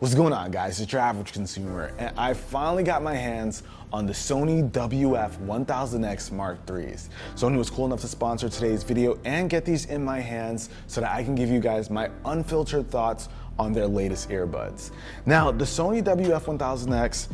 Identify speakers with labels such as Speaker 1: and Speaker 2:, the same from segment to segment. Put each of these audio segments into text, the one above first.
Speaker 1: What's going on, guys? It's your average consumer, and I finally got my hands on the Sony WF-1000XM3s. Sony was cool enough to sponsor today's video and get these in my hands so that I can give you guys my unfiltered thoughts on their latest earbuds. Now, the Sony WF-1000X,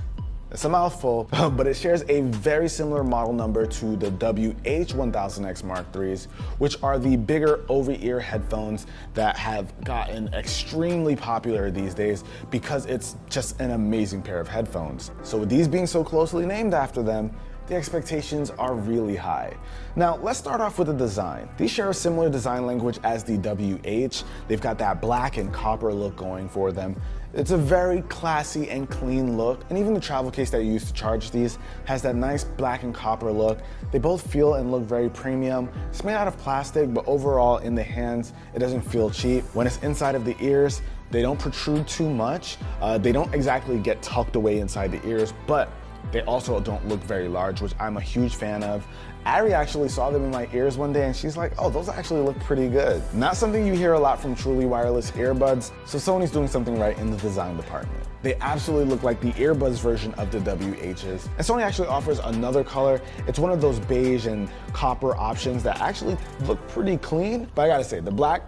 Speaker 1: it's a mouthful, but it shares a very similar model number to the WH-1000XM3s, which are the bigger over-ear headphones that have gotten extremely popular these days because it's just an amazing pair of headphones. So with these being so closely named after them, the expectations are really high. Now, let's start off with the design. These share a similar design language as the WH. They've got that black and copper look going for them. It's a very classy and clean look, and even the travel case that you use to charge these has that nice black and copper look. They both feel and look very premium. It's made out of plastic, but overall in the hands, it doesn't feel cheap. When it's inside of the ears, they don't protrude too much. They don't exactly get tucked away inside the ears, but they also don't look very large, which I'm a huge fan of. Ari actually saw them in my ears one day and she's like, oh, those actually look pretty good. Not something you hear a lot from truly wireless earbuds, so Sony's doing something right in the design department. They absolutely look like the earbuds version of the WHs. And Sony actually offers another color. It's one of those beige and copper options that actually look pretty clean, but I gotta say, the black,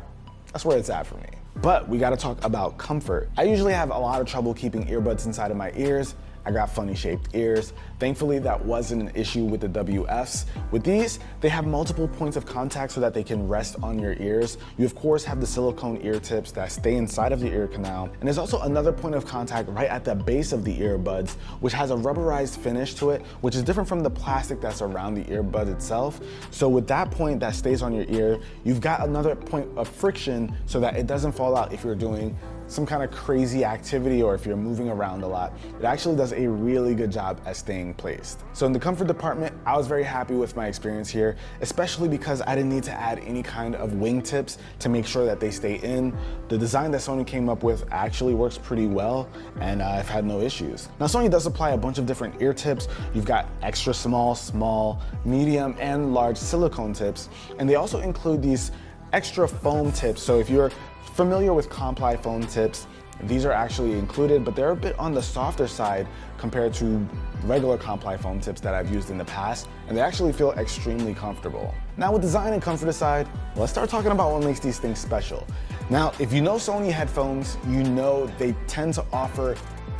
Speaker 1: that's where it's at for me. But we gotta talk about comfort. I usually have a lot of trouble keeping earbuds inside of my ears. I got funny shaped ears. Thankfully, that wasn't an issue with the WFs. With these, they have multiple points of contact so that they can rest on your ears. You of course have the silicone ear tips that stay inside of the ear canal. And there's also another point of contact right at the base of the earbuds, which has a rubberized finish to it, which is different from the plastic that's around the earbud itself. So with that point that stays on your ear, you've got another point of friction so that it doesn't fall out if you're doing some kind of crazy activity or if you're moving around a lot. It actually does a really good job at staying placed. So in the comfort department, I was very happy with my experience here, especially because I didn't need to add any kind of wingtips to make sure that they stay in. The design that Sony came up with actually works pretty well, and I've had no issues. Now, Sony does supply a bunch of different ear tips. You've got extra small, medium, and large silicone tips, and they also include these extra foam tips. So if you're familiar with compli foam tips, these are actually included, but they're a bit on the softer side compared to regular compli foam tips that I've used in the past, and they actually feel extremely comfortable. Now with design and comfort aside, let's start talking about what makes these things special. Now, if you know Sony headphones, you know they tend to offer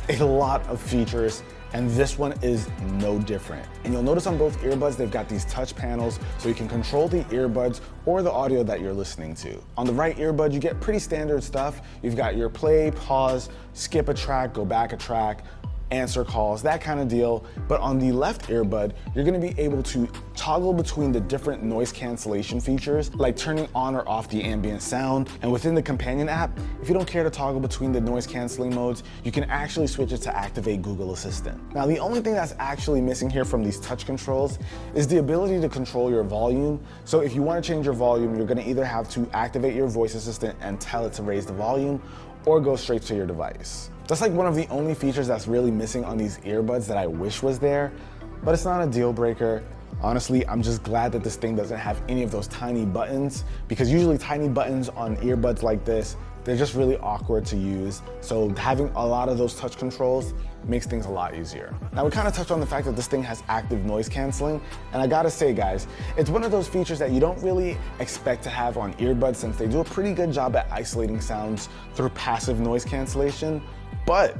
Speaker 1: a lot of features, and this one is no different. And you'll notice on both earbuds, they've got these touch panels so you can control the earbuds or the audio that you're listening to. On the right earbud, you get pretty standard stuff. You've got your play, pause, skip a track, go back a track, answer calls, that kind of deal. But on the left earbud, you're gonna be able to toggle between the different noise cancellation features, like turning on or off the ambient sound. And within the companion app, if you don't care to toggle between the noise canceling modes, you can actually switch it to activate Google Assistant. Now, the only thing that's actually missing here from these touch controls is the ability to control your volume. So if you wanna change your volume, you're gonna either have to activate your voice assistant and tell it to raise the volume, or go straight to your device. That's like one of the only features that's really missing on these earbuds that I wish was there, but it's not a deal breaker. Honestly, I'm just glad that this thing doesn't have any of those tiny buttons, because usually tiny buttons on earbuds like this, they're just really awkward to use. So having a lot of those touch controls makes things a lot easier. Now, we kind of touched on the fact that this thing has active noise canceling, and I gotta say, guys, it's one of those features that you don't really expect to have on earbuds, since they do a pretty good job at isolating sounds through passive noise cancellation, but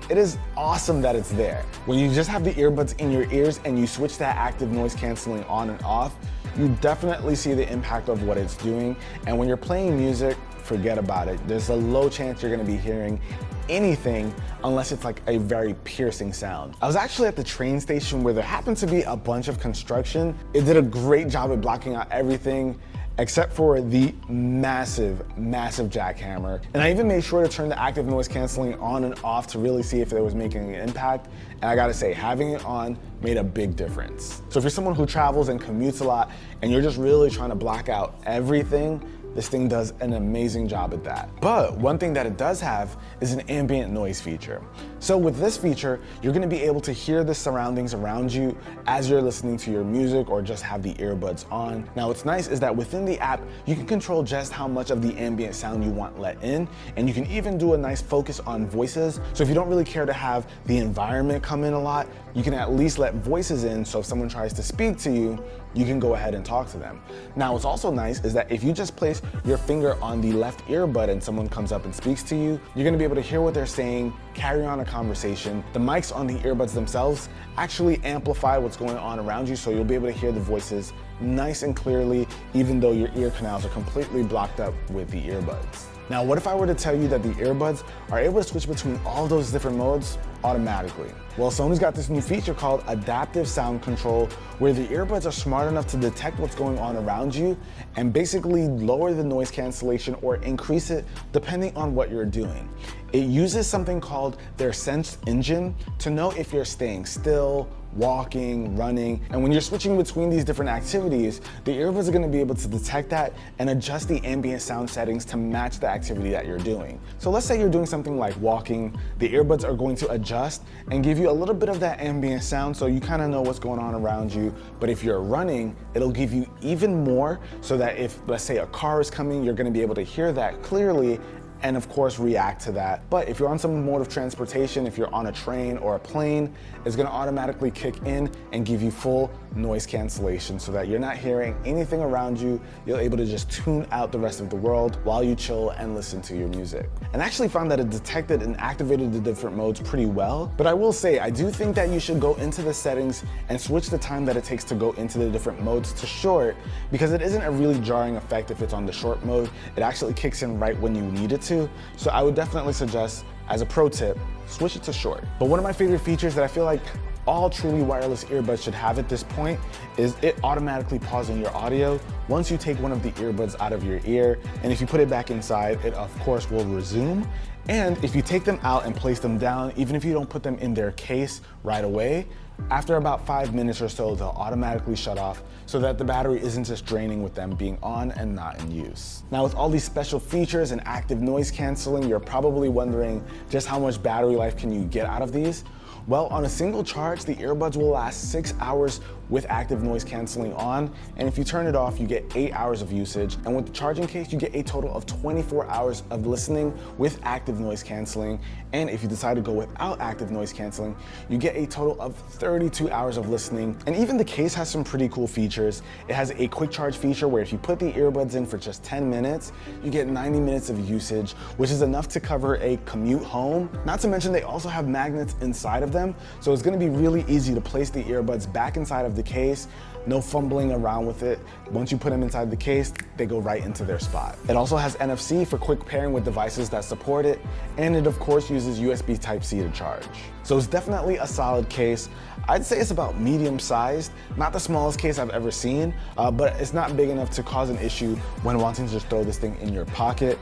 Speaker 1: it is awesome that it's there. When you just have the earbuds in your ears and you switch that active noise canceling on and off, you definitely see the impact of what it's doing. And when you're playing music, forget about it. There's a low chance you're gonna be hearing anything unless it's like a very piercing sound. I was actually at the train station where there happened to be a bunch of construction. It did a great job at blocking out everything except for the massive jackhammer. And I even made sure to turn the active noise canceling on and off to really see if it was making an impact. And I gotta say, having it on made a big difference. So if you're someone who travels and commutes a lot and you're just really trying to block out everything, this thing does an amazing job at that. But one thing that it does have is an ambient noise feature. So with this feature, you're gonna be able to hear the surroundings around you as you're listening to your music or just have the earbuds on. Now what's nice is that within the app, you can control just how much of the ambient sound you want let in, and you can even do a nice focus on voices. So if you don't really care to have the environment come in a lot, you can at least let voices in, so if someone tries to speak to you, you can go ahead and talk to them. Now what's also nice is that if you just place your finger on the left earbud and someone comes up and speaks to you, you're gonna be able to hear what they're saying, carry on a conversation. The mics on the earbuds themselves actually amplify what's going on around you, so you'll be able to hear the voices nice and clearly, even though your ear canals are completely blocked up with the earbuds. Now, what if I were to tell you that the earbuds are able to switch between all those different modes automatically? Well, Sony's got this new feature called adaptive sound control, where the earbuds are smart enough to detect what's going on around you and basically lower the noise cancellation or increase it depending on what you're doing. It uses something called their Sense engine to know if you're staying still, walking, running, and when you're switching between these different activities, the earbuds are gonna be able to detect that and adjust the ambient sound settings to match the activity that you're doing. So let's say you're doing something like walking, the earbuds are going to adjust and give you a little bit of that ambient sound so you kind of know what's going on around you. But if you're running, it'll give you even more so that if, let's say, a car is coming, you're gonna be able to hear that clearly and of course react to that. But if you're on some mode of transportation, if you're on a train or a plane, it's gonna automatically kick in and give you full noise cancellation so that you're not hearing anything around you. You're able to just tune out the rest of the world while you chill and listen to your music. And I actually found that it detected and activated the different modes pretty well. But I will say, I do think that you should go into the settings and switch the time that it takes to go into the different modes to short, because it isn't a really jarring effect if it's on the short mode. It actually kicks in right when you need it to. So I would definitely suggest, as a pro tip, switch it to short. But one of my favorite features that I feel like all truly wireless earbuds should have at this point is it automatically pausing your audio once you take one of the earbuds out of your ear. And if you put it back inside, it of course will resume. And if you take them out and place them down, even if you don't put them in their case right away, after about 5 minutes or so, they'll automatically shut off so that the battery isn't just draining with them being on and not in use. Now, with all these special features and active noise canceling, you're probably wondering just how much battery life can you get out of these? Well, on a single charge, the earbuds will last 6 hours with active noise canceling on, and if you turn it off, you get 8 hours of usage. And with the charging case, you get a total of 24 hours of listening with active noise canceling. And if you decide to go without active noise canceling, you get a total of 32 hours of listening. And even the case has some pretty cool features. It has a quick charge feature where if you put the earbuds in for just 10 minutes, you get 90 minutes of usage, which is enough to cover a commute home. Not to mention they also have magnets inside of them, so it's gonna be really easy to place the earbuds back inside of the case. No fumbling around with it. Once you put them inside the case, they go right into their spot. It also has NFC for quick pairing with devices that support it, and it of course uses USB Type-C to charge. So it's definitely a solid case. I'd say it's about medium sized, not the smallest case I've ever seen, but it's not big enough to cause an issue when wanting to just throw this thing in your pocket.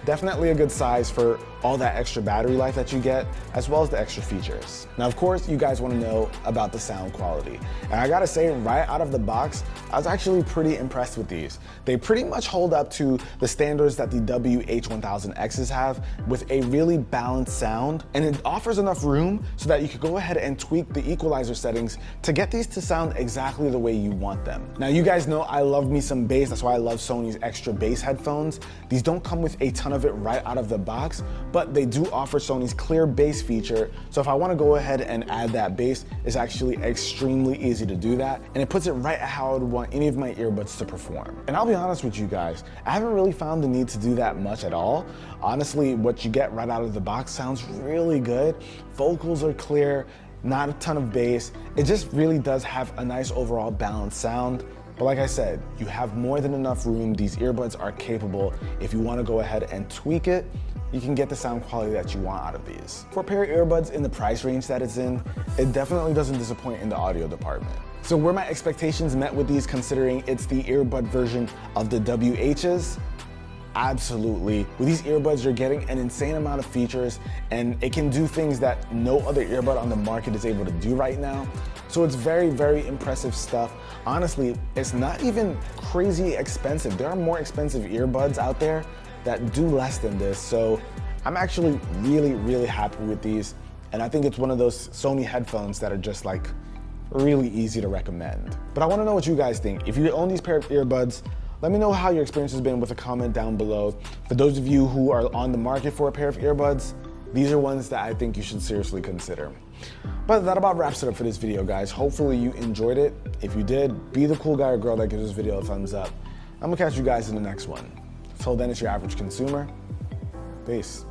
Speaker 1: Definitely a good size for all that extra battery life that you get, as well as the extra features. Now, of course, you guys want to know about the sound quality. And I gotta say, right out of the box, I was actually pretty impressed with these. They pretty much hold up to the standards that the WH-1000Xs have, with a really balanced sound. And it offers enough room so that you could go ahead and tweak the equalizer settings to get these to sound exactly the way you want them. Now, you guys know I love me some bass. That's why I love Sony's extra bass headphones. These don't come with a ton of it right out of the box, but they do offer Sony's clear bass feature. So if I want to go ahead and add that bass, it's actually extremely easy to do that. And it puts it right at how I would want any of my earbuds to perform. And I'll be honest with you guys, I haven't really found the need to do that much at all. Honestly, what you get right out of the box sounds really good. Vocals are clear, not a ton of bass. It just really does have a nice overall balanced sound. But like I said, you have more than enough room. These earbuds are capable. If you want to go ahead and tweak it, you can get the sound quality that you want out of these. For a pair of earbuds in the price range that it's in, it definitely doesn't disappoint in the audio department. So were my expectations met with these, considering it's the earbud version of the WHs? Absolutely. With these earbuds, you're getting an insane amount of features, and it can do things that no other earbud on the market is able to do right now. So it's very, very impressive stuff. Honestly, it's not even crazy expensive. There are more expensive earbuds out there that do less than this. So I'm actually really, really happy with these. And I think it's one of those Sony headphones that are just like really easy to recommend. But I wanna know what you guys think. If you own these pair of earbuds, let me know how your experience has been with a comment down below. For those of you who are on the market for a pair of earbuds, these are ones that I think you should seriously consider. But that about wraps it up for this video, guys. Hopefully you enjoyed it. If you did, be the cool guy or girl that gives this video a thumbs up. I'm gonna catch you guys in the next one. Till then, it's your average consumer. Peace.